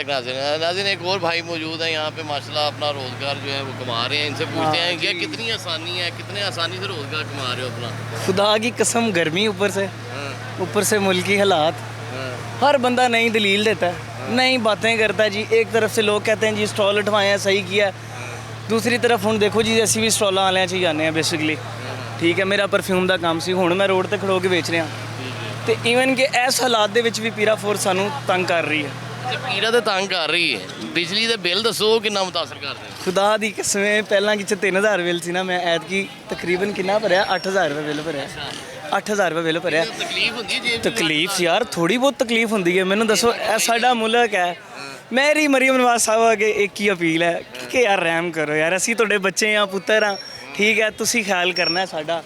मुबारक नाज़रीन एक और भाई मौजूद है यहाँ पे माशाल्लाह अपना रोज़गार जो है वो कमा रहे हैं। इनसे पूछते हैं कि कितनी आसानी है, कितने आसानी से रोज़गार कमा रहे हो अपना? खुदा की कसम गर्मी ऊपर से मुल्क की हालात, हर बंदा नई दलील देता है, नई बातें करता है जी। एक तरफ से लोग कहते हैं जी स्टॉल उठवाए हैं, सही किया है, दूसरी तरफ हम देखो जी ਅਸੀਂ ਵੀ ਸਟਾਲਾਂ ਵਾਲਿਆਂ 'ਚ ਹੀ ਜਾਂਦੇ ਹਾਂ ਬੇਸਿਕਲੀ। ਠੀਕ ਹੈ, ਮੇਰਾ ਪਰਫਿਊਮ ਦਾ ਕੰਮ ਸੀ, ਹੁਣ ਮੈਂ ਰੋਡ ਤੇ ਖੜੋ ਕੇ ਵੇਚ ਰਿਹਾ ਤੇ ਈਵਨ ਕਿ ਇਸ ਹਾਲਾਤ ਦੇ ਵਿੱਚ ਵੀ ਪੀਰਾ ਫੋਰਸ ਸਾਨੂੰ ਤੰਗ ਕਰ ਰਹੀ ਹੈ। ਤੇ ਪੀਰਾ ਤੇ ਤੰਗ ਕਰ ਰਹੀ ਹੈ, ਬਿਜਲੀ ਦੇ ਬਿੱਲ ਦੱਸੋ ਕਿੰਨਾ ਮੁਤਾਸਰ ਕਰਦੇ ਹੋ? ਖੁਦਾ ਦੀ ਕਸਮ ਪਹਿਲਾਂ ਕਿ 3000 ਬਿੱਲ ਸੀ ਨਾ, ਮੈਂ ਐਤਕੀ ਤਕਰੀਬਨ ਕਿੰਨਾ ਭਰਿਆ 8000 ਰੁਪਏ ਬਿੱਲ ਭਰਿਆ, 8000 ਰੁਪਏ ਬਿੱਲ ਭਰਿਆ। ਤਕਲੀਫ ਹੁੰਦੀ ਹੈ ਜੀ? ਤਕਲੀਫ ਯਾਰ ਥੋੜੀ ਬਹੁਤ ਤਕਲੀਫ ਹੁੰਦੀ ਹੈ। ਮੈਨੂੰ ਦੱਸੋ ਇਹ ਸਾਡਾ ਮੁਲਕ ਹੈ, ਮੇਰੀ ਮਰੀਮ ਨਵਾਜ਼ ਸਾਹਿਬ ਅੱਗੇ ਇੱਕ ਹੀ ਅਪੀਲ ਹੈ ਕਿ ਯਾਰ ਰਹਿਮ ਕਰੋ ਯਾਰ, ਅਸੀਂ ਤੁਹਾਡੇ ਬੱਚੇ ਆ, ਪੁੱਤਰ ਆ, ਠੀਕ ਹੈ, ਤੁਸੀਂ ਖਿਆਲ ਕਰਨਾ ਸਾਡਾ।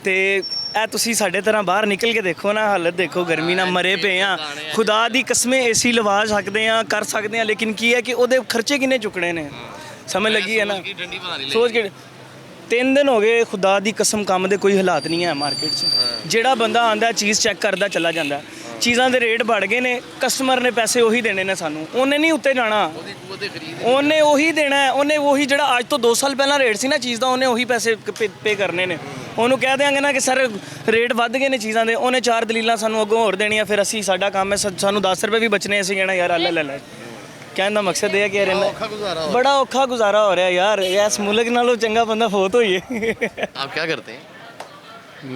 ਤੇ ਇਹ ਤੁਸੀਂ ਸਾਡੇ ਤਰ੍ਹਾਂ ਬਾਹਰ ਨਿਕਲ ਕੇ ਦੇਖੋ ਨਾ, ਹਾਲਤ ਦੇਖੋ, ਗਰਮੀ ਨਾਲ ਮਰੇ ਪਏ ਆ। ਖੁਦਾ ਦੀ ਕਸਮੇ ਏਸੀ ਲਵਾ ਸਕਦੇ ਆ, ਕਰ ਸਕਦੇ ਆ, ਲੇਕਿਨ ਕੀ ਹੈ ਕਿ ਉਹਦੇ ਖਰਚੇ ਕਿੰਨੇ ਚੁੱਕਣੇ ਨੇ, ਸਮਝ ਲੱਗੀ ਹੈ ਨਾ? ਸੋਚ ਕੇ 3 ਦਿਨ ਹੋ ਗਏ, ਖੁਦਾ ਦੀ ਕਸਮ ਕੰਮ ਦੇ ਕੋਈ ਹਾਲਾਤ ਨਹੀਂ ਹੈ ਮਾਰਕੀਟ 'ਚ। ਜਿਹੜਾ ਬੰਦਾ ਆਂਦਾ ਚੀਜ਼ ਚੈੱਕ ਕਰਦਾ ਚਲਾ ਜਾਂਦਾ, ਚੀਜ਼ਾਂ ਦੇ ਰੇਟ ਵੱਧ ਗਏ ਨੇ, ਕਸਟਮਰ ਨੇ ਪੈਸੇ ਉਹੀ ਦੇਣੇ ਨੇ ਸਾਨੂੰ, ਉਹਨੇ ਨਹੀਂ ਉੱਤੇ ਜਾਣਾ, ਉਹਨੇ ਉਹੀ ਦੇਣਾ ਹੈ, ਉਹਨੇ ਉਹੀ ਜਿਹੜਾ ਅੱਜ ਤੋਂ 2 ਸਾਲ ਪਹਿਲਾਂ ਰੇਟ ਸੀ ਨਾ ਚੀਜ਼ ਦਾ, ਉਹਨੇ ਉਹੀ ਪੈਸੇ ਪੇ ਕਰਨੇ ਨੇ। ਉਹਨੂੰ ਕਹਿ ਦਿਆਂਗੇ ਨਾ ਕਿ ਸਰ ਰੇਟ ਵੱਧ ਗਏ ਨੇ ਚੀਜ਼ਾਂ ਦੇ, ਉਹਨੇ 4 ਦਲੀਲਾਂ ਸਾਨੂੰ ਅੱਗੋਂ ਹੋਰ ਦੇਣੀਆਂ, ਫਿਰ ਅਸੀਂ ਸਾਡਾ ਕੰਮ ਹੈ ਸਾਨੂੰ 10 ਰੁਪਏ ਵੀ ਬਚਣੇ, ਅਸੀਂ ਕਹਿਣਾ ਯਾਰ ਅੱਲਾ ਲੈ। ਕਹਿਣ ਦਾ ਮਕਸਦ ਇਹ ਹੈ ਕਿ ਬੜਾ ਔਖਾ ਗੁਜ਼ਾਰਾ ਹੋ ਰਿਹਾ ਯਾਰ, ਇਸ ਮੁਲਕ ਨਾਲੋਂ ਚੰਗਾ ਬੰਦਾ ਫੌਤ ਹੋਈਏ। आप क्या करते हैं?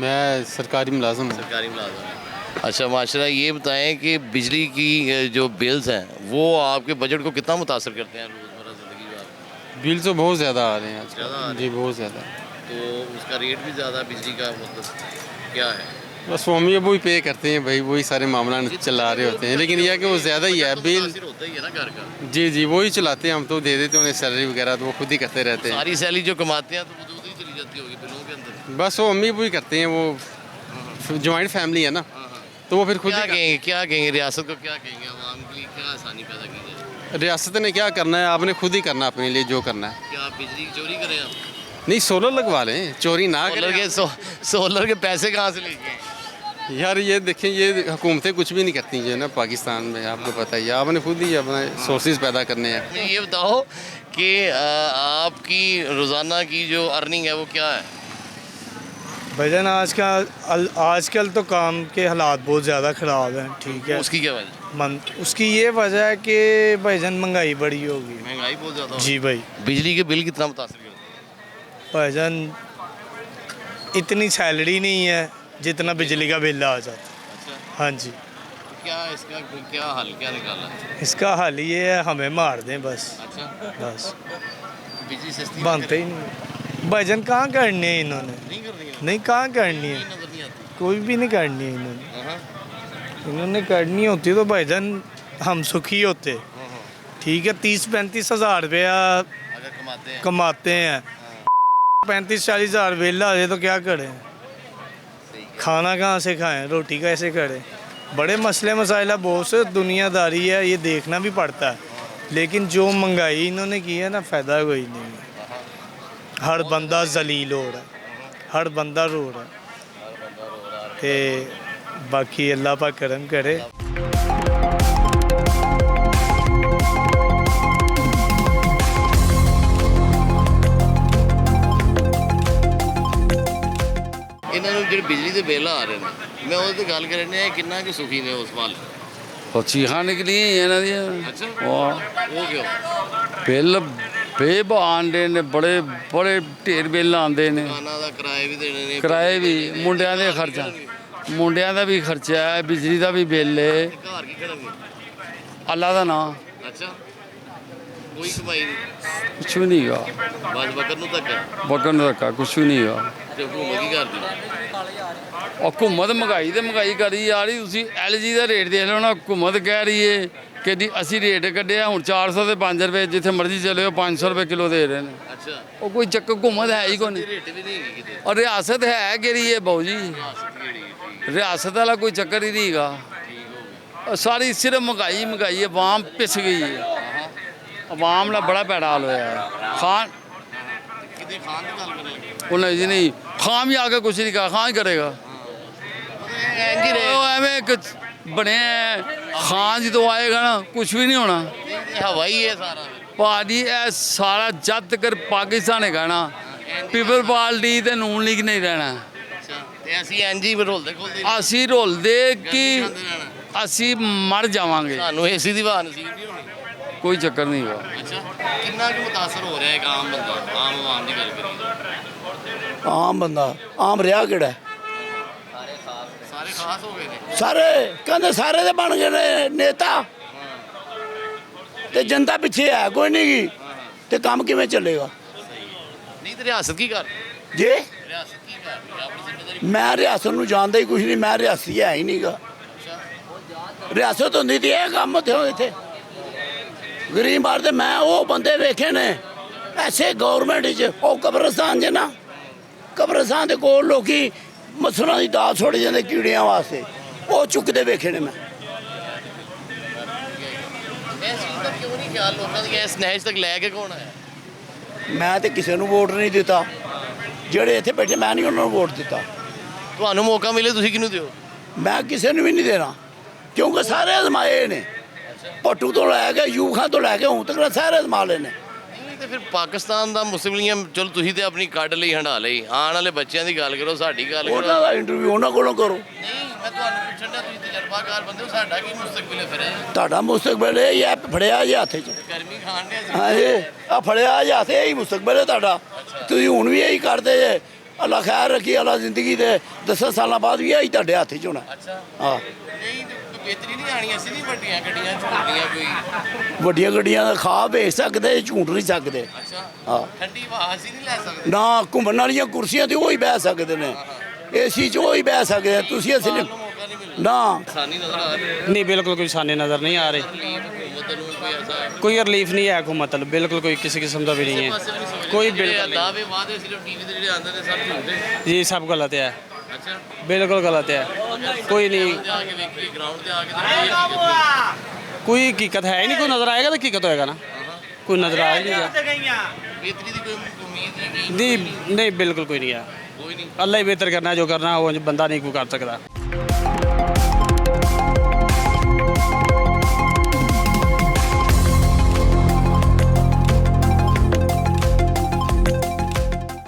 मैं सरकारी मुलाजिम हूँ। सरकारी मुलाजिम। अच्छा माशाल्लाह, ये बताएं कि बिजली की जो बिल्स हैं वो आपके बजट को कितना मुतासर करते हैं रोज़मर्रा ज़िंदगी में? बिल तो बहुत ज़्यादा आ रहे हैं ज़्यादा आ आजकल रहे जी, बहुत ज़्यादा। तो उसका रेट भी ज़्यादा बिजली का मतलब क्या है? बस मम्मी अबू ही पे करते हैं भाई, वही सारे मामला चला रहे होते हैं, लेकिन यह कि वो ज़्यादा ही है बिल। होता ही है ना घर का। जी जी, वही चलाते हैं, हम तो दे देते हैं उन्हें सैलरी वगैरह, तो वो खुद ही करते रहते हैं। सारी सैलरी जो कमाते हैं तो वो दूध ही चली जाती होगी बिलों के अंदर। बस वो मम्मी अबू ही करते हैं, वो जॉइंट फैमिली है ना, तो वो फिर खुद क्या ही कहेंगे, क्या कहेंगे रियासत को, क्या कहेंगे आवाम के लिए, क्या आसानी पैदा की जाए? रियासत ने क्या करना है, आपने खुद ही करना अपने लिए जो करना है। क्या आप बिजली की चोरी करें? आप नहीं, सोलर लगवा लें, चोरी ना सोलर करें। के सोलर के पैसे कहाँ से लेके? यार ये देखें, ये हुकूमतें कुछ भी नहीं करती जो है ना पाकिस्तान में, आपको पता ही है, आपने खुद ही अपना सोर्सेज पैदा करने हैं। ये बताओ कि आपकी रोज़ाना की जो अर्निंग है वो क्या है? भजन आजकल तो काम के हालात बहुत ज़्यादा ख़राब हैं, ठीक है। उसकी क्या वजह? उसकी ये वजह है कि भजन महंगाई बढ़ी होगी। महंगाई बहुत ज़्यादा जी भाई। बिजली के बिल कितना मुतासर करते हैं? भजन इतनी सैलरी नहीं है जितना बिजली का बिल आ जाता। अच्छा, हाँ जी। तो क्या इसका क्या हल क्या निकाला है? इसका हल ये है हमें मार दें बस। अच्छा, बस बिजली सस्ती बनते ही नहीं। भजन कहाँ करनी है इन्होंने? नहीं कर रही है, नहीं, कहाँ करनी है, नजर नहीं आती। कोई भी नहीं करनी है इन्होंने। हाँ, इन्होंने करनी होती तो भजन हम सुखी होते, ठीक है। 30-35 हज़ार रुपया अगर कमाते हैं कमाते हैं, 35-40 हज़ार बिल आ जाए तो क्या करें? खाना कहाँ से खाएं, रोटी कैसे करें? बड़े मसले मसाइल है, बहुत से दुनियादारी है, ये देखना भी पड़ता है। लेकिन जो महंगाई इन्होंने की है ना, फ़ायदा कोई नहीं है। हर बंदा जलील हो रहा है, हर बंदा रो रहा है। ते बाकी अल्लाह पाक करम करे। ਇਹਨਾਂ ਨੂੰ ਜਿਹੜੇ ਬਿਜਲੀ ਦੇ ਬਿੱਲ ਆ ਰਹੇ ਨੇ, ਮੈਂ ਉਹਦੇ ਤੇ ਗੱਲ ਕਰ ਰਿਹਾ ਕਿੰਨਾ ਕਿ ਸੁਖੀ ਨੇ ਉਸ ਵੱਲ। ਉਹ ਚੀਖਾਂ ਨਿਕਲੀਆਂ ਇਹਨਾਂ ਦੀਆਂ। ਅੱਛਾ, ਉਹ ਉਹ ਕਿਉਂ? ਬਿੱਲ ਬੇਬਾਂਡੇ ਨੇ, ਬੜੇ ਬੜੇ ਢੇਰ ਬਿੱਲ ਆਉਂਦੇ ਨੇ, ਦੁਕਾਨਾਂ ਦਾ ਕਿਰਾਏ ਵੀ ਦੇਣੇ ਨੇ, ਕਿਰਾਏ ਵੀ, ਮੁੰਡਿਆਂ ਦੇ ਖਰਚਾ, ਮੁੰਡਿਆਂ ਦਾ ਵੀ ਖਰਚਾ ਹੈ, ਬਿਜਲੀ ਦਾ ਵੀ ਬਿੱਲ ਹੈ। ਘਰ ਕੀ ਕਰਨਗੇ? ਅੱਲਾ ਦਾ ਨਾਂ, ਅੱਛਾ, ਕੋਈ ਕਮਾਈ ਨਹੀਂ, ਕੁਛ ਵੀ ਨਹੀਂ ਗਾ, ਬਸ ਵਕਤ ਨੂੰ ਧੱਕਾ ਬਕਨ ਰੱਖਾ, ਕੁਛ ਵੀ ਨਹੀਂ ਗਾ। ਤੇ ਹੁਕੂਮਤ ਕੀ ਕਰਦੀ? ਉਹ ਹੁਕੂਮਤ ਮਹਿੰਗਾਈ ਤੇ ਮਹਿੰਗਾਈ ਕਰੀ ਜਾ ਰਹੀ। ਤੁਸੀਂ LG ਦਾ ਰੇਟ ਦੇਖ ਲਓ ਨਾ, ਹੁਕੂਮਤ ਕਹਿ ਰਹੀ ਹੈ ਕਿ ਜੀ ਅਸੀਂ ਰੇਟ ਕੱਢਿਆ ਹੁਣ 400 ਤੇ 5 ਰੁਪਏ, ਜਿੱਥੇ ਮਰਜ਼ੀ ਚਲੇ 500 ਰੁਪਏ ਕਿਲੋ ਦੇ ਰਹੇ ਨੇ। ਅੱਛਾ, ਉਹ ਕੋਈ ਚੱਕਰ ਹੁਕੂਮਤ ਹੈ ਹੀ ਕੋਈ ਨਹੀਂ। ਰੇਟ ਵੀ ਨਹੀਂ ਹੈਗੀ ਕਿਤੇ। ਔਰ ਰਿਆਸਤ ਹੈ ਕਿਹੜੀ ਹੈ ਬਾਊ ਜੀ? ਠੀਕ ਰਿਆਸਤ ਵਾਲਾ ਕੋਈ ਚੱਕਰ ਹੀ ਨਹੀਂ ਹੈਗਾ। ਹੋ ਗਿਆ। ਸਾਰੀ ਸਿਰਫ ਮਹਿੰਗਾਈ ਮਹਿੰਗਾਈ, ਆਵਾਮ ਪਿਸ ਗਈ ਹੈ। ਆਵਾਮ ਨਾਲ ਬੜਾ ਭੈੜਾ ਹਾਲ ਹੋਇਆ ਹੈ। ਖਾਨ ਕਿਤੇ ਖਾਣ ਦੀ ਗੱਲ ਕਰਨ ਲੱਗੇ ਉਹਨਾਂ ਜੀ ਨਹੀਂ, ਖਾਨ ਵੀ ਆ ਕੇ ਕੁਛ ਨਹੀਂ ਕਹਾ, ਖਾਨ ਹੀ ਕਰੇਗਾ। ਇੰਜ ਹੀ ਰਹੇ। ਉਹ ਐਵੇਂ ਇੱਕ ਬਣਿਆ ਖਾਨ ਜਦੋਂ ਆਏਗਾ ਨਾ ਕੁਝ ਵੀ ਨਹੀਂ ਹੋਣਾ ਇਹ ਹਵਾਈ ਹੈ ਸਾਰਾ ਭਾਜੀ। ਇਹ ਸਾਰਾ ਜਦ ਤੱਕ ਪਾਕਿਸਤਾਨ ਹੈਗਾ ਨਾ ਪੀਪਲ ਪਾਰਟੀ ਤੇ ਨੂਨ ਲੀਗ ਨਹੀਂ ਰਹਿਣਾ। ਅੱਛਾ ਤੇ ਅਸੀਂ ਐਨਜੀ ਰੋਲਦੇ ਖੋਲਦੇ ਅਸੀਂ ਰੋਲਦੇ ਕਿ ਅਸੀਂ ਮਰ ਜਾਵਾਂਗੇ, ਸਾਨੂੰ ਏਸੀ ਦੀ ਹਵਾ ਨਸੀਬ ਨਹੀਂ ਹੋਣੀ। ਕੋਈ ਚੱਕਰ ਨਹੀਂ ਹੋਗਾ। ਅੱਛਾ ਕਿੰਨਾ ਕੁ ਮੁਤਾਸਰ ਹੋ ਰਿਹਾ ਇੱਕ ਆਮ ਬੰਦਾ, ਆਮ ਆਵਾਮ ਦੀ ਗੱਲ ਕਰੀਏ? ਆਮ ਬੰਦਾ ਆਮ ਰਿਹਾ ਕਿਹੜਾ ਹੈ? ਸਾਰੇ ਖਾਸ ਹੋ ਗਏ ਨੇ। ਸਾਰੇ ਕਹਿੰਦੇ ਸਾਰੇ ਦੇ ਬਣ ਗਏ ਨੇ ਨੇਤਾ ਤੇ ਜਨਤਾ ਪਿੱਛੇ ਹੈ ਕੋਈ ਨਹੀਂ ਗੀ ਤੇ ਕੰਮ ਕਿਵੇਂ ਚੱਲੇਗਾ ਨਹੀਂ ਤੇ ਰਿਆਸਤ ਕੀ ਕਰ ਜੇ ਰਿਆਸਤ ਕੀ ਕਰ ਰਹੀ ਹੈ? ਆਪਣੀ ਜ਼ਿੰਮੇਵਾਰੀ ਮੈਂ ਰਿਆਸਤ ਨੂੰ ਜਾਣਦਾ ਹੀ ਕੁਝ ਨਹੀਂ, ਮੈਂ ਰਿਆਸੀ ਹੈ ਹੀ ਨਹੀਂਗਾ। ਰਿਆਸਤ ਹੁੰਦੀ ਤੇ ਇਹ ਕੰਮ ਉੱਥੇ ਹੋਏ ਇੱਥੇ ਗਰੀਬ ਬਾਰ ਤੇ ਮੈਂ ਉਹ ਬੰਦੇ ਵੇਖੇ ਨੇ ਐਸੇ ਗਵਰਨਮੈਂਟ 'ਚ ਉਹ ਕਬਰਸਤਾਨ 'ਚ ਨਾ ਕਬਰਸਤਾਨ ਦੇ ਕੋਲ ਲੋਕੀ ਮਸਲਾਂ ਦੀ ਦਾਲ ਛੋੜ ਜਾਂਦੇ ਕੀੜਿਆਂ ਵਾਸਤੇ, ਉਹ ਚੁੱਕਦੇ ਵੇਖੇ ਨੇ ਮੈਂ। ਇਸ ਚੀਜ਼ ਦਾ ਕਿਉਂ ਨਹੀਂ ਖਿਆਲ ਲੋਕਾਂ ਦੀ ਇਸ ਨਹਿਜ ਤੱਕ ਲੈ ਕੇ ਕੌਣ ਆਇਆ? ਮੈਂ ਤੇ ਕਿਸੇ ਨੂੰ ਵੋਟ ਨਹੀਂ ਦਿੱਤਾ, ਜਿਹੜੇ ਇੱਥੇ ਬੈਠੇ ਮੈਂ ਨਹੀਂ ਉਹਨਾਂ ਨੂੰ ਵੋਟ ਦਿੱਤਾ। ਤੁਹਾਨੂੰ ਮੌਕਾ ਮਿਲੇ ਤੁਸੀਂ ਕਿਹਨੂੰ ਦਿਓ? ਮੈਂ ਕਿਸੇ ਨੂੰ ਵੀ ਨਹੀਂ ਦੇਣਾ ਕਿਉਂਕਿ ਸਾਰੇ ਅਜ਼ਮਾਏ ਨੇ, ਭੱਟੂ ਤੋਂ ਲੈ ਕੇ ਯੂਬ ਖਾਨ ਤੋਂ ਲੈ ਕੇ ਹੁਣ ਤੱਕ ਸਾਰੇ ਅਜ਼ਮਾ ਲਏ ਨੇ। ਨਹੀਂ ਤੇ ਫਿਰ ਪਾਕਿਸਤਾਨ ਦਾ ਮੁਸਲਿਮ ਲੀਗ ਚਲੋ ਤੁਸੀਂ ਤੇ ਆਪਣੀ ਕੱਢ ਲਈ ਹੰਡਾ ਲਈ, ਆਉਣ ਵਾਲੇ ਬੱਚਿਆਂ ਦੀ ਗੱਲ ਕਰੋ, ਸਾਡੀ ਗੱਲ ਕਰੋ। ਉਹਨਾਂ ਦਾ ਇੰਟਰਵਿਊ ਉਹਨਾਂ ਕੋਲੋਂ ਕਰੋ। ਨਹੀਂ ਮੈਂ ਤੁਹਾਨੂੰ ਪੁੱਛਣ ਡਿਆ, ਤੁਸੀਂ ਤਜਰਬਾਕਾਰ ਬੰਦੇ ਹੋ, ਸਾਡਾ ਕੀ ਮੁਸਤਕਬਲ ਹੈ ਫਿਰ ਇਹ? ਤੁਹਾਡਾ ਮੁਸਤਕਬਲ ਇਹ ਹੀ ਹੈ ਫੜਿਆ ਜੇ ਹੱਥ 'ਚ। ਗਰਮੀ ਖਾਣ ਡਿਆ ਸੀ। ਹਾਂਜੀ ਆ ਫੜਿਆ ਜੇ ਹੱਥ ਇਹੀ ਮੁਸਤਕਬਲ ਹੈ ਤੁਹਾਡਾ। ਤੁਸੀਂ ਹੁਣ ਵੀ ਇਹੀ ਕਰਦੇ ਜੇ। ਅੱਲਾ ਖੈਰ ਰੱਖੀ, ਅੱਲਾ ਜ਼ਿੰਦਗੀ ਦੇ 10 ਸਾਲਾਂ ਬਾਅਦ ਵੀ ਇਹੀ ਤੁਹਾਡੇ ਹੱਥ 'ਚ ਹੋਣਾ। ਅੱਛਾ ਹਾਂ ਨਹੀਂ ਤੇ ਬਿਹਤਰੀ ਨਹੀਂ ਆਣੀ, ਅਸੀਂ ਨਹੀਂ ਵੱਡੀਆਂ ਗੱਡੀਆਂ ਝੂਟਦੀਆਂ ਕੋਈ। ਵੱਡੀਆਂ ਗੱਡੀਆਂ ਦਾ ਖਾ ਵੇਚ ਸਕਦੇ, ਝੂਟ ਨਹੀਂ ਸਕਦੇ। ਅੱਛਾ ਹਾਂ ਠੰਡੀ ਹਵਾ ਅਸੀਂ ਨਹੀਂ ਲੈ ਸਕਦੇ। ਨਾ ਘੁੰਮਣ ਵਾਲੀਆਂ ਕੁਰਸੀਆਂ ਤੇ ਉਹ ਹੀ ਬਹਿ ਸਕਦੇ ਨੇ, ਏਸੀ 'ਚ ਉਹ ਹੀ ਬਹਿ ਸਕਦੇ ਆ, ਤੁਸੀਂ ਅਸੀਂ ਨਹੀਂ। ਮੌਕਾ ਨਹੀਂ ਮਿਲਦਾ। ਨਾ ਆਸਾਨੀ ਨਜ਼ਰ ਆ ਰਹੀ ਹੈ नहीं बिल्कुल कोई साने नज़र नहीं आ रहे, हुकूमत ਨੂੰ ਕੋਈ ਐਸਾ कोई रिलीफ नहीं है हुकूमत वालों, बिल्कुल कोई किसी किस्म का भी नहीं है। ਪਾਸੇ ਵੀ ਨਹੀਂ ਸੋਚ ਕੋਈ ਰਹੇ। ਜਿਹੜੇ ਬਿਲਕੁਲ ਦਾਅਵੇ ਵਾਅਦੇ ਸਿਰਫ ਟੀਵੀ ਤੇ ਜਿਹੜੇ ਆਉਂਦੇ ਨੇ ਸਭ ਝੂਠੇ। जी सब गलत है, ਅੱਛਾ बिल्कुल गलत है। कोई नहीं, ਤੇ ਆ ਕੇ ਵੇਖੀਏ ਗਰਾਊਂਡ ਤੇ ਆ ਕੇ ਤਾਂ ਇਹ ਹਕੀਕਤ कोई हकीकत है ही नहीं, कोई नज़र आएगा तो हकीकत होएगा ना, कोई नज़र आ ही नहीं रहा। ਬਿਹਤਰੀ ਦੀ ਕੋਈ ਉਮੀਦ ਨਹੀਂ ਕਿ नहीं नहीं बिल्कुल कोई नहीं है। ਕੋਈ ਨਹੀਂ। अल्लाह ही बेहतर करना है, जो करना है वो बंदा नहीं कोई कर सकता।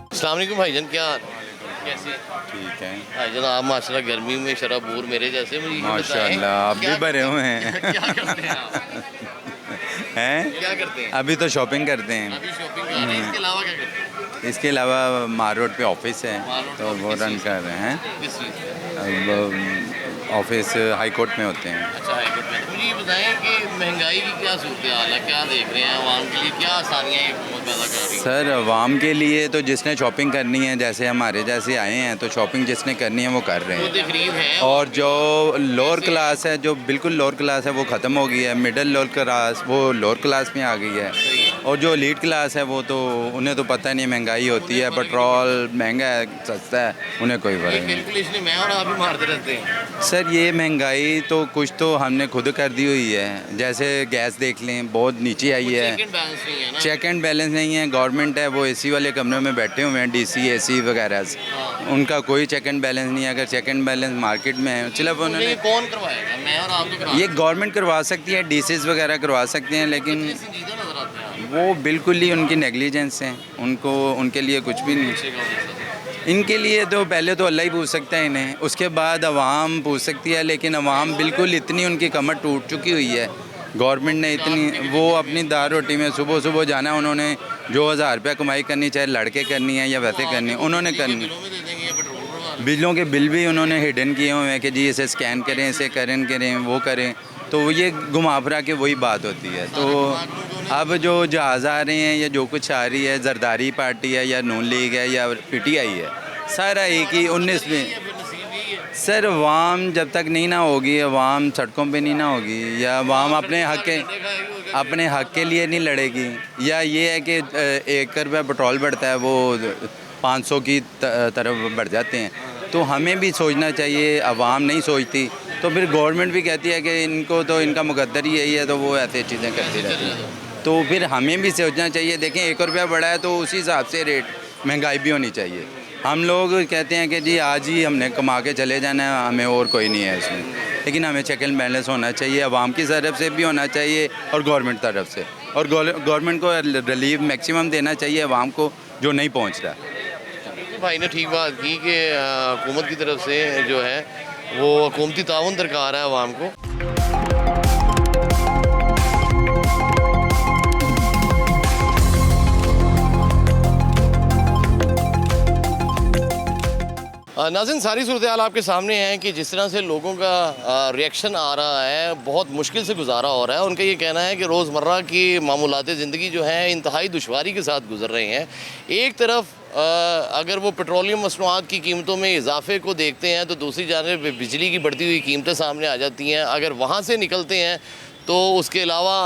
अस्सलाम वालेकुम भाईजान, क्या हाल? कैसे? ठीक है भाईजान आप माशाल्लाह गर्मी में शराबूर मेरे जैसे, मुझे ये बताएं, माशाल्लाह आप भी क्या- भरे हुए हैं क्या करते हैं आप? हैं क्या करते हैं? अभी तो शॉपिंग करते हैं। अभी शॉपिंग कर रहे हैं, इसके अलावा क्या करते हैं? इसके अलावा मार रोड पे ऑफिस है मार रोड तो पे वो किस रन चीज़ कर रहे हैं। किस चीज़ से? अब ऑफिस हाई कोर्ट में होते हैं। अच्छा हाईकोर्ट में। मुझे ये बताएं कि महंगाई की क्या सूरत हाल है, क्या देख रहे हैं आवाम के लिए, क्या आसानियाँ ये हुकूमत पैदा कर रही है? सर आवाम के लिए तो जिसने शॉपिंग करनी है, जैसे हमारे जैसे आए हैं तो शॉपिंग जिसने करनी है वो कर रहे हैं। खुद खरीद है और जो लोअर क्लास है, जो बिल्कुल लोअर क्लास है वो ख़त्म हो गई है। मिडिल लोअर क्लास वो लोअर क्लास में आ गई है। और जो लीड क्लास है वो तो उन्हें तो पता नहीं महंगाई होती है, पेट्रोल महंगा है सस्ता है, उन्हें कोई फर्क ये नहीं। कैलकुलेशन मैं और आप ही मारते रहते हैं। सर ये महंगाई तो कुछ तो हमने खुद कर दी हुई है। जैसे गैस देख लें बहुत नीचे आई है, सेकंड बैलेंस नहीं है ना। चेक एंड बैलेंस नहीं है। गवर्नमेंट है वो एसी वाले कमरों में बैठे हुए हैं, डीसी एसी वगैरह से। उनका कोई चेक एंड बैलेंस नहीं है। अगर चेक एंड बैलेंस मार्केट में है चलो मुझे ये उन्होंने कौन करवाएगा? मैं और आप तो करा ये गवर्नमेंट करवा सकती है, डीसीज वगैरह करवा सकते हैं, लेकिन संजीदा नजर आते हैं आप। वो बिल्कुल ही उनकी नेग्लिजेंस है। उनको उनके लिए कुछ भी नहीं। अच्छे काम है सर। इनके लिए तो पहले तो अल्लाह ही पूछ सकता है इन्हें, उसके बाद अवाम पूछ सकती है। लेकिन अवाम बिल्कुल इतनी उनकी कमर टूट चुकी हुई है। गवर्नमेंट ने इतनी वो अपनी दाल रोटी में सुबह सुबह जाना है, उन्होंने जो 1000 रुपया कमाई करनी, चाहे लड़के करनी है या वैसे करनी है, उन्होंने करनी। बिलों में दे देंगे या पेट्रोल भरवा लेंगे। बिजलों के बिल भी उन्होंने हिडन किए हुए हैं कि जी इसे स्कैन करें, इसे करें वो करें, तो ये घुमा फिरा के वही बात होती है। तो अब जो जहाज़ आ रहे हैं या जो कुछ आ रही है, जरदारी पार्टी है या नून लीग है या पीटीआई है, सारा एक ही 19 में। फिर नसीब यही है। सर अवाम जब तक नहीं ना होगी, अवाम सड़कों पे नहीं ना होगी, या अवाम अपने हक के लिए नहीं लड़ेगी, या ये है कि 1 रुपया पेट्रोल बढ़ता है वो 500 की तरफ बढ़ जाते हैं, तो हमें भी सोचना चाहिए। अवाम नहीं सोचती तो फिर गवर्नमेंट भी कहती है कि इनको तो इनका मुकद्दर ही यही है, तो वो ऐसे चीज़ें करती रहती हैं। तो फिर हमें भी सोचना चाहिए। देखें 1 रुपया बढ़ा है तो उसी हिसाब से रेट महंगाई भी होनी चाहिए। हम लोग कहते हैं कि जी आज ही हमने कमा के चले जाना है, हमें और कोई नहीं है इसमें। लेकिन हमें चेक एंड बैलेंस होना चाहिए, आवाम की तरफ से भी होना चाहिए और गवर्नमेंट तरफ से, और गवर्नमेंट को रिलीफ मैक्सिमम देना चाहिए आवाम को जो नहीं पहुँच रहा। भाई ने ठीक बात की कि हुकूमत की तरफ से जो है वो हुकूमती ताउन दरकार है आवाम को। नाज़रीन, सारी सूरत हाल आपके सामने है कि जिस तरह से लोगों का रिएक्शन आ रहा है, बहुत मुश्किल से गुजारा हो रहा है। उनका ये कहना है कि रोज़मर्रा की मामूलात ज़िंदगी जो है इंतहाई दुश्वारी के साथ गुजर रहे हैं। एक तरफ अगर वो पेट्रोलियम मसनूआत की कीमतों में इजाफे को देखते हैं तो दूसरी जानिब बिजली की बढ़ती हुई कीमतें सामने आ जाती हैं। अगर वहाँ से निकलते हैं तो उसके अलावा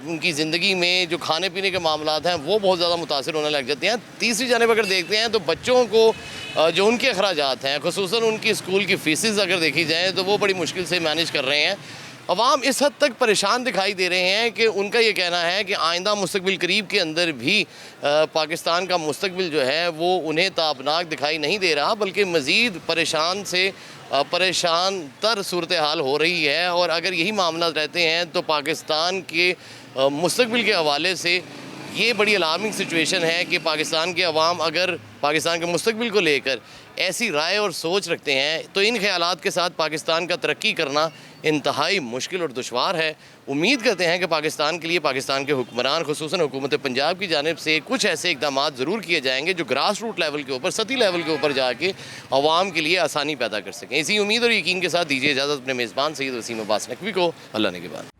उनकी ज़िंदगी में जो खाने पीने के मामलात हैं वो बहुत ज़्यादा मुतासिर होने लग जाते हैं। तीसरी जानिब अगर देखते हैं तो बच्चों को जो उनके अखराजात हैं, खुसूसन उनकी स्कूल की फ़ीसेस अगर देखी जाएँ तो वो बड़ी मुश्किल से मैनेज कर रहे हैं। अवाम इस हद तक परेशान दिखाई दे रहे हैं कि उनका ये कहना है कि आइंदा मुस्तकबिल करीब के अंदर भी पाकिस्तान का मुस्तकबिल जो है वो उन्हें ताबनाक दिखाई नहीं दे रहा, बल्कि मज़ीद परेशान तर सूरत हाल हो रही है। और अगर यही मामला रहते हैं तो पाकिस्तान के मुस्तकबिल के हवाले से ये बड़ी अलार्मिंग सिचुएशन है कि पाकिस्तान के अवाम अगर पाकिस्तान के मुस्तकबिल को लेकर ऐसी राय और सोच रखते हैं तो इन ख्यालात के साथ पाकिस्तान का तरक्की करना इंतहाई मुश्किल और दुश्वार है। उम्मीद करते हैं कि पाकिस्तान के लिए पाकिस्तान के हुक्मरान, खुसूसन हुकूमत पंजाब की जानिब से कुछ ऐसे इकदाम ज़रूर किए जाएंगे जो ग्रास रूट लेवल के ऊपर, सतही लेवल के ऊपर जाके अवाम के लिए आसानी पैदा कर सकें। इसी उम्मीद और यकीन के साथ दीजिए इजाज़त अपने मेज़बान सैयद वसीम अब्बास नकवी को। अल्लाह ने के बाद।